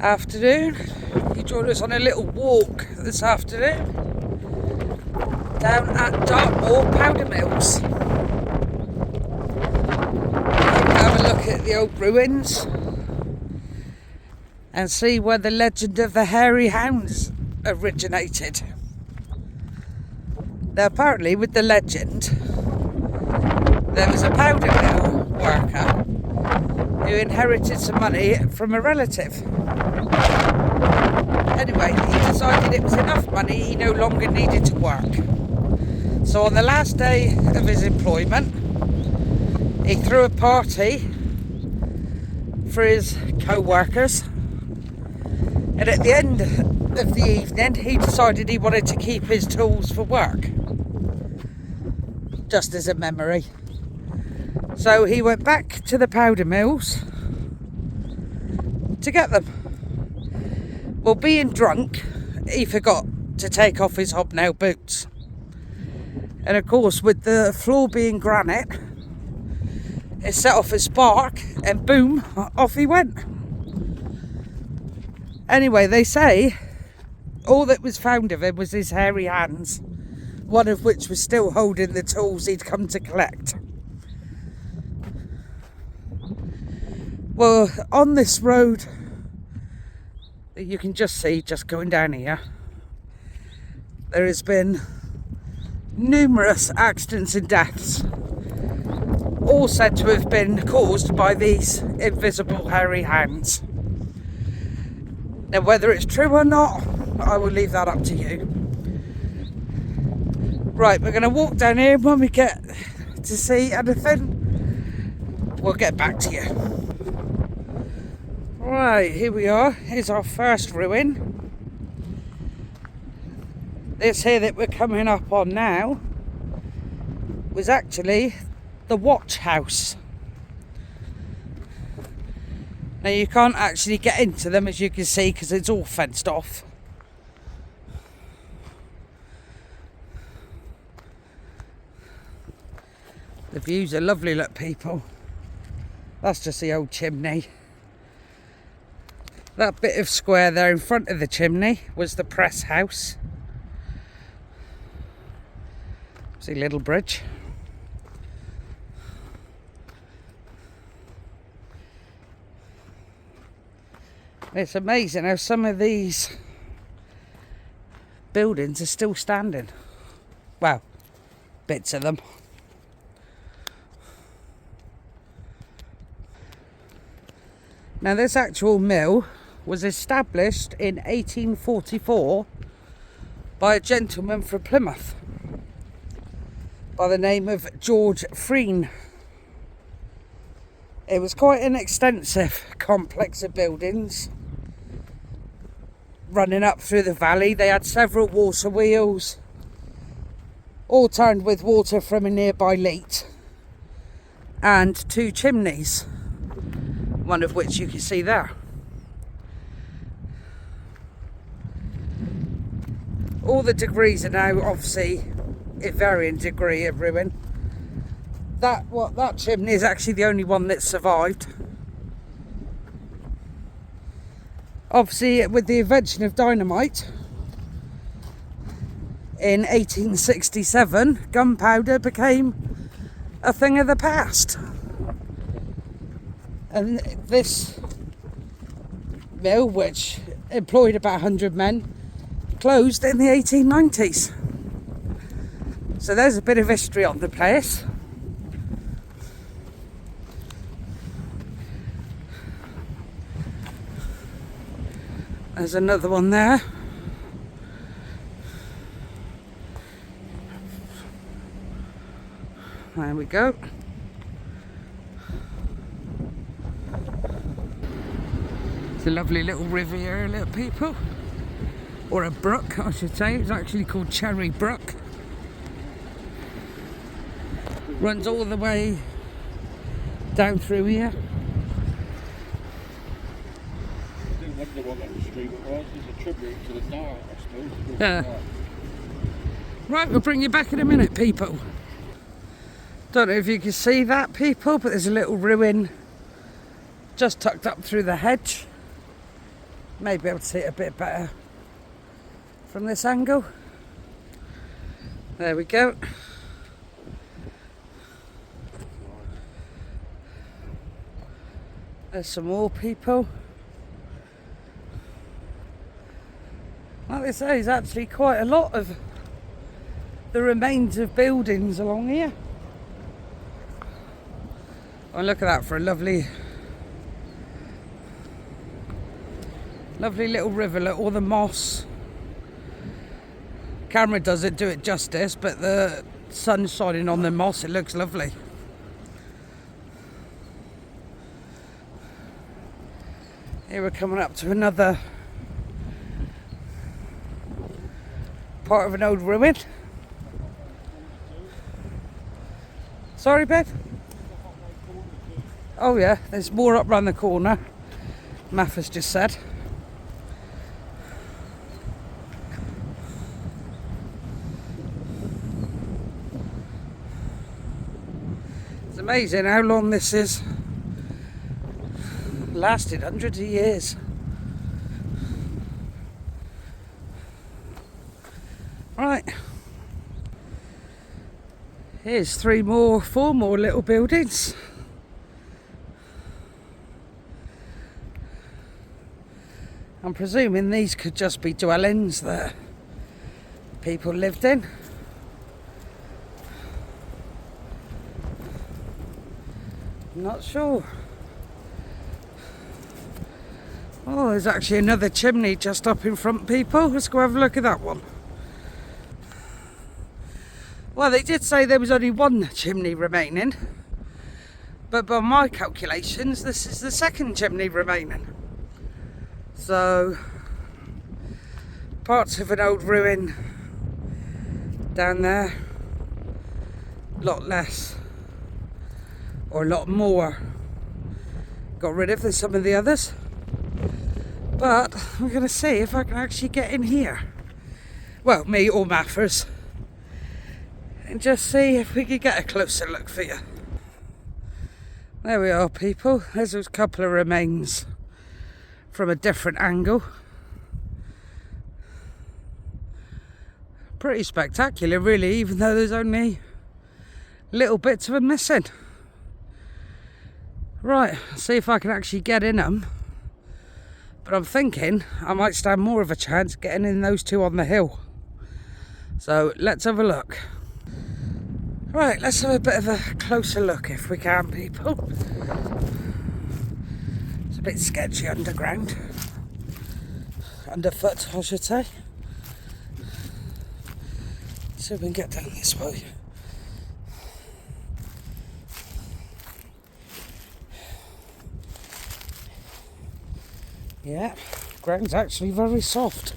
Afternoon. He joined us on a little walk this afternoon down at Dartmoor Powder Mills. Have a look at the old ruins and see where the legend of the Hairy Hands originated. Now apparently with the legend, there was a powder mill worker who inherited some money from a relative. Anyway, he decided it was enough money, he no longer needed to work. So on the last day of his employment, he threw a party for his co-workers, and at the end of the evening he decided he wanted to keep his tools for work, just as a memory. So he went back to the powder mills to get them. Well, being drunk, he forgot to take off his hobnail boots. And of course, with the floor being granite, it set off a spark and boom, off he went. Anyway, they say all that was found of him was his hairy hands, one of which was still holding the tools he'd come to collect. Well, on this road, you can just see, just going down here, there has been numerous accidents and deaths, all said to have been caused by these invisible hairy hands. Now, whether it's true or not, I will leave that up to you. Right, we're going to walk down here. When we get to see anything, we'll get back to you. Right, here we are. Here's our first ruin. This here that we're coming up on now was actually the watch house. Now you can't actually get into them, as you can see, because it's all fenced off. The views are lovely, look, people. That's just the old chimney. That bit of square there in front of the chimney was the press house. See, little bridge. It's amazing how some of these buildings are still standing. Well, bits of them. Now, this actual mill was established in 1844 by a gentleman from Plymouth by the name of George Freen. It was quite an extensive complex of buildings running up through the valley. They had several water wheels, all turned with water from a nearby leat, and 2 chimneys, one of which you can see there. All the degrees are now obviously a varying degree of ruin. That chimney is actually the only one that survived. Obviously, with the invention of dynamite in 1867, gunpowder became a thing of the past. And this mill, which employed about 100 men, closed in the 1890s. So there's a bit of history on the place. There's another one there. There we go. It's a lovely little river here, little people. Or a brook, I should say. It's actually called Cherry Brook. Runs all the way down through here. I do wonder what that street was. It's a tribute to the Dart, I suppose. Yeah. Right, we'll bring you back in a minute, people. Don't know if you can see that, people, but there's a little ruin just tucked up through the hedge. Maybe be able to see it a bit better from this angle. There we go. There's some more people. Like I say, there's actually quite a lot of the remains of buildings along here. Oh, look at that for a lovely little rivulet, all the moss. Camera doesn't do it justice, but the sun shining on the moss, it looks lovely. Here we're coming up to another part of an old ruin. Sorry, babe? Oh yeah, there's more up round the corner. Maffers just said. It's amazing how long this is lasted, hundreds of years. Right, here's four more little buildings. I'm presuming these could just be dwellings that people lived in. Not sure. Oh, there's actually another chimney just up in front, people. Let's go have a look at that one. Well, they did say there was only one chimney remaining, but by my calculations, this is the second chimney remaining. So, parts of an old ruin down there, a lot less, or a lot more got rid of than some of the others. But we're going to see if I can actually get in here. Well, me or Maffers. And just see if we could get a closer look for you. There we are, people. There's a couple of remains from a different angle. Pretty spectacular, really, even though there's only little bits of them missing. Right, see if I can actually get in them. But I'm thinking I might stand more of a chance getting in those two on the hill. So let's have a look. Right, let's have a bit of a closer look if we can, people. It's a bit sketchy underground. Underfoot, I should say. See if we can get down this way. Yeah, ground's actually very soft.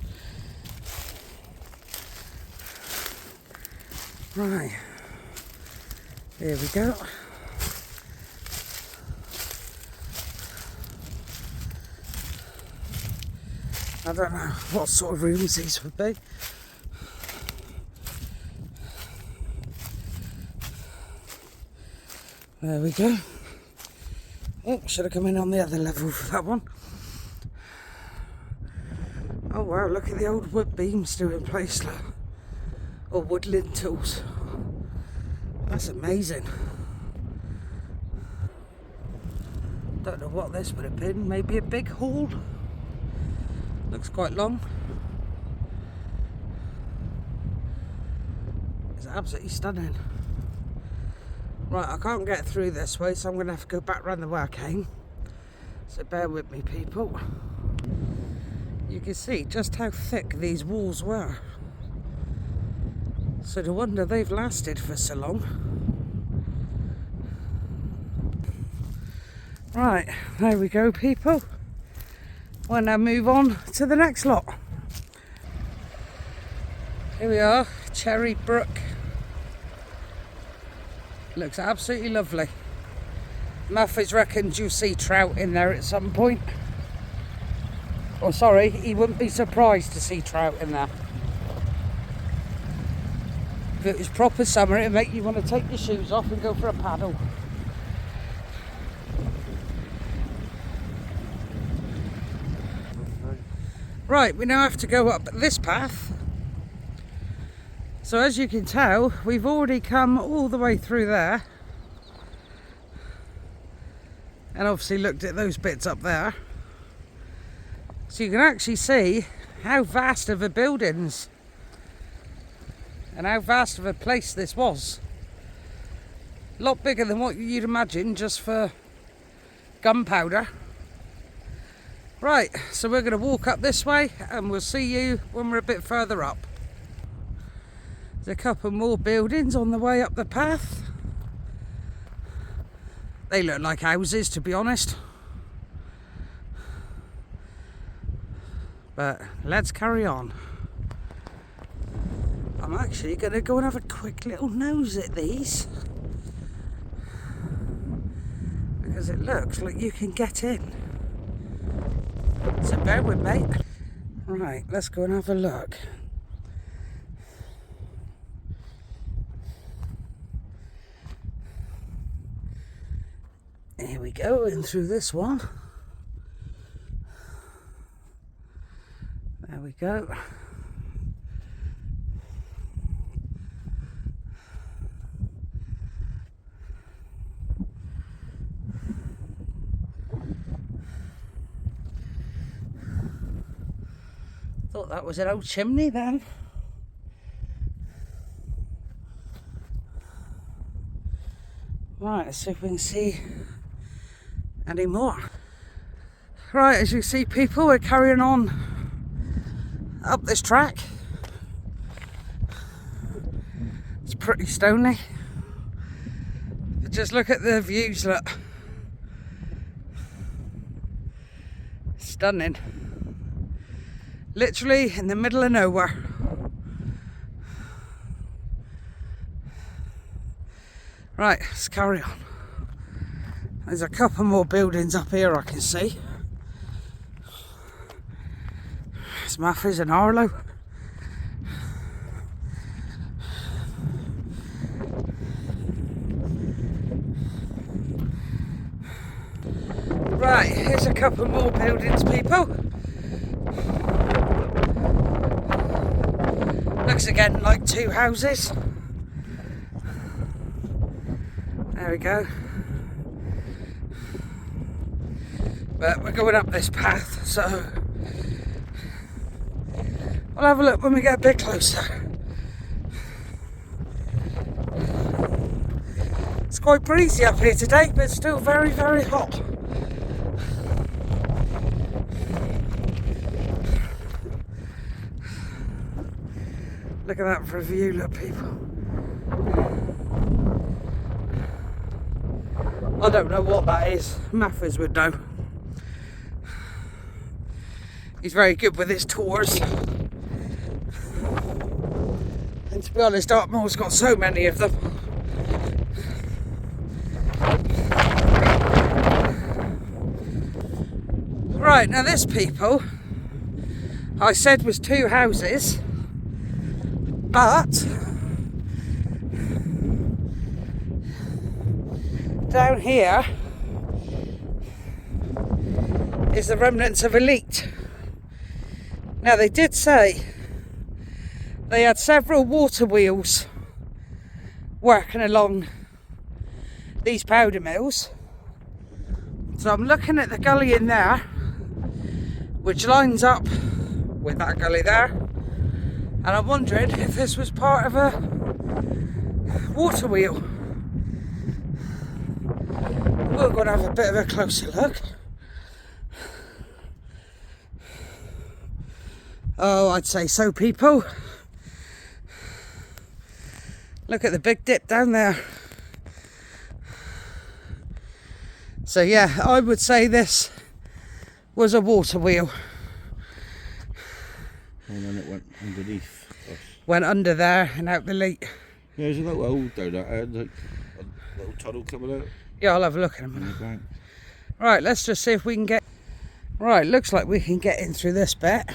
Right, here we go. I don't know what sort of rooms these would be. There we go. Oh, should have come in on the other level for that one. Oh wow, look at the old wood beams still in place, look. Or wood lintels. That's amazing. Don't know what this would have been, maybe a big hall. Looks quite long. It's absolutely stunning. Right, I can't get through this way, so I'm going to have to go back round the way I came. So bear with me, people. You can see just how thick these walls were. So no wonder they've lasted for so long. Right, there we go, people. We'll now move on to the next lot. Here we are, Cherry Brook. Looks absolutely lovely. Maffers reckons you'll see trout in there at some point. Oh, sorry, he wouldn't be surprised to see trout in there. If it was proper summer, it'd make you want to take your shoes off and go for a paddle. Right, we now have to go up this path. So as you can tell, we've already come all the way through there. And obviously looked at those bits up there. So you can actually see how vast of a buildings and how vast of a place this was. A lot bigger than what you'd imagine just for gunpowder. Right, so we're going to walk up this way and we'll see you when we're a bit further up. There's a couple more buildings on the way up the path. They look like houses, to be honest. But let's carry on. I'm actually going to go and have a quick little nose at these. Because it looks like you can get in. So bear with me. Right, let's go and have a look. Here we go, in through this one. There we go. Thought that was an old chimney then. Right, let's see if we can see any more. Right, as you see people, we're carrying on up this track. It's pretty stony. But just look at the views, look. Stunning. Literally in the middle of nowhere. Right, let's carry on. There's a couple more buildings up here I can see. It's Maffers and Arlo. Right, here's a couple more buildings, people. Looks again like two houses. There we go. But we're going up this path, so we'll have a look when we get a bit closer. It's quite breezy up here today, but still very, very hot. Look at that for a view, look, people. I don't know what that is. Maffers would know. He's very good with his tours. And to be honest, Dartmoor's got so many of them. Right, now this, people, I said was two houses, but down here is the remnants of Elite. Now they did say they had several water wheels working along these powder mills. So I'm looking at the gully in there, which lines up with that gully there, and I'm wondering if this was part of a water wheel. We're going to have a bit of a closer look. Oh, I'd say so, people. Look at the big dip down there. So yeah, I would say this was a water wheel. And then it went underneath us. Went under there and out the leak. Yeah, there's a little hole down there, like a little tunnel coming out. Yeah, I'll have a look at them. Right, let's just see if we can get... Right, looks like we can get in through this bit.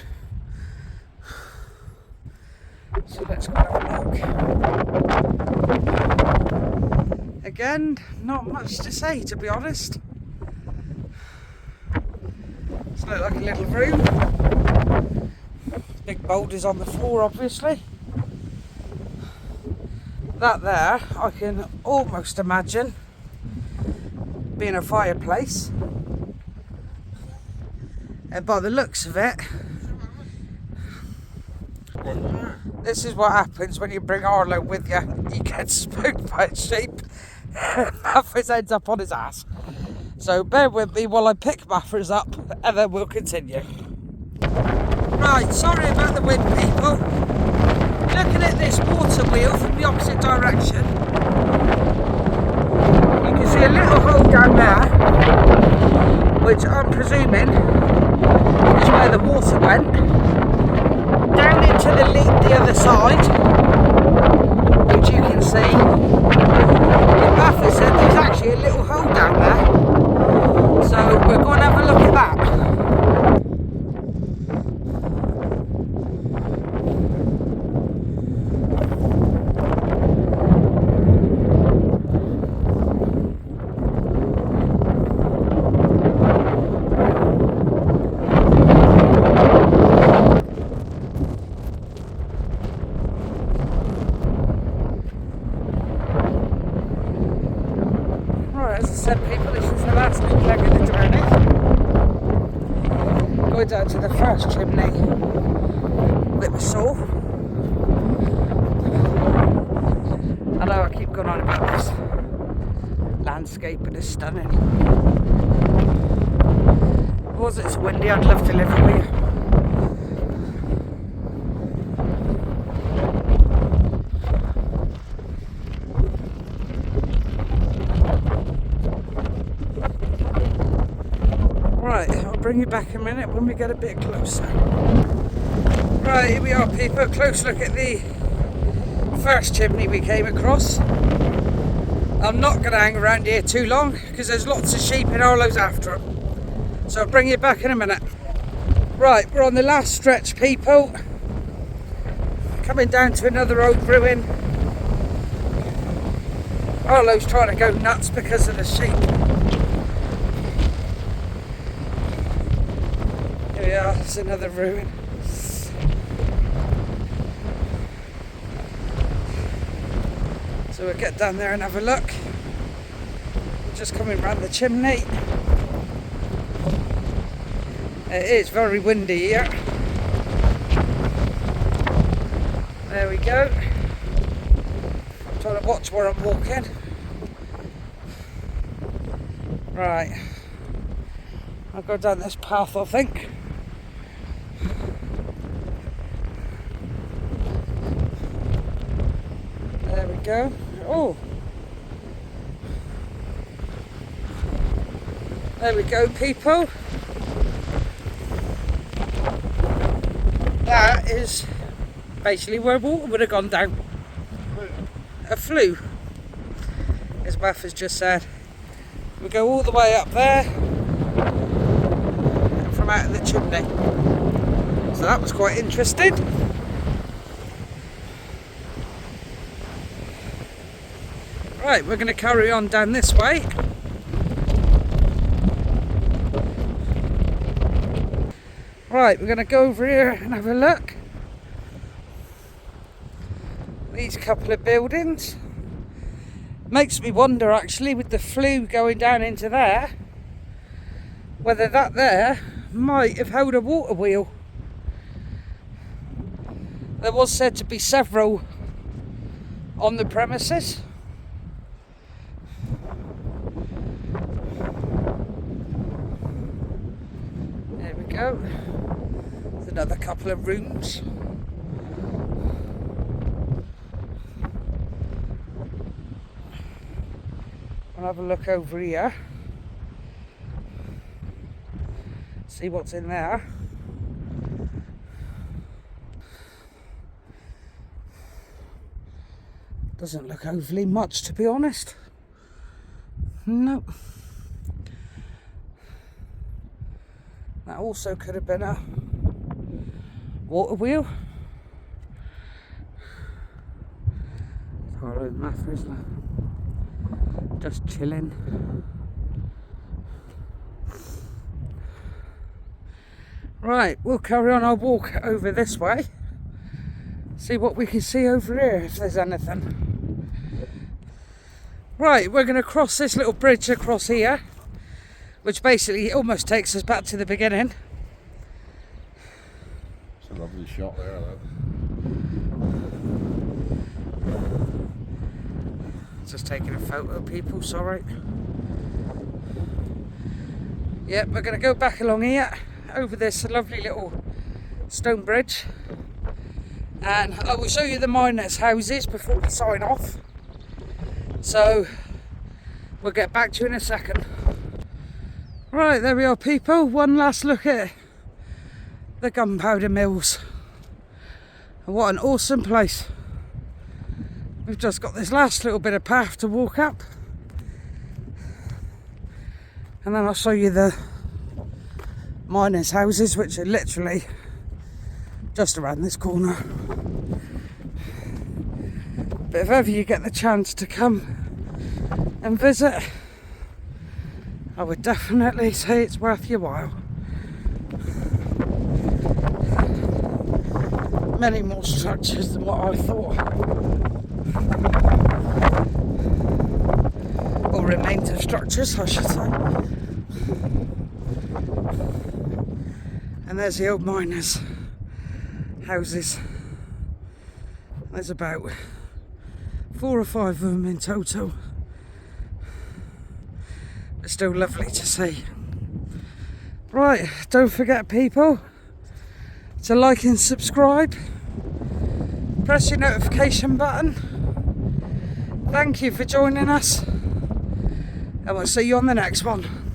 So let's go have a look. Again, not much to say, to be honest. It's look like a little room. Big boulders on the floor, obviously. That there, I can almost imagine being a fireplace. And by the looks of it, this is what happens when you bring Arlo with you. He gets spooked by a sheep. Maffers ends up on his ass. So bear with me while I pick Maffers up and then we'll continue. Right, sorry about the wind, people. Looking at this water wheel from the opposite direction, you can see a little hole down there, which I'm presuming is where the water went. Down into the lead the other side, which you can see. The Maffers said there's actually a little hole down there, so we're going to have a look at that. As I said, people, this is the last leg of the journey. Going down to the first chimney. A bit of a sore. I know I keep going on about this landscape, but it's stunning. Was it windy, I'd love to live with you. Right, I'll bring you back in a minute when we get a bit closer. Right, here we are, people. A close look at the first chimney we came across. I'm not going to hang around here too long because there's lots of sheep and Arlo's after them. So I'll bring you back in a minute. Right, we're on the last stretch, people. Coming down to another old ruin. Arlo's trying to go nuts because of the sheep. Yeah, it's another ruin. So we'll get down there and have a look. We're just coming round the chimney. It is very windy here. There we go. I'm trying to watch where I'm walking. Right. I'll go down this path, I think. There we go. Oh, there we go, people. That is basically where water would have gone down. A flue, as Maffers just said. We go all the way up there from out of the chimney. So that was quite interesting. Right, we're going to carry on down this way. Right, we're going to go over here and have a look. These couple of buildings. Makes me wonder actually, with the flue going down into there, whether that there might have held a water wheel. There was said to be several on the premises. Go. There's another couple of rooms. I'll have a look over here. See what's in there. Doesn't look overly much, to be honest. No. That also could have been a water wheel. Hello, Maffers, just chilling. Right, we'll carry on our walk over this way. See what we can see over here, if there's anything. Right, we're going to cross this little bridge across here, which basically almost takes us back to the beginning. It's a lovely shot there, though. Just taking a photo, people, sorry. Yep, we're going to go back along here, over this lovely little stone bridge. And I will show you the miners' houses before we sign off. So, we'll get back to you in a second. Right, there we are, people. One last look at the gunpowder mills. And what an awesome place. We've just got this last little bit of path to walk up. And then I'll show you the miners' houses, which are literally just around this corner. But if ever you get the chance to come and visit, I would definitely say it's worth your while. Many more structures than what I thought. Or remains of structures, I should say. And there's the old miners' houses. There's about 4 or 5 of them in total. But still lovely to see. Right, don't forget, people, to like and subscribe. Press your notification button. Thank you for joining us. And we'll see you on the next one.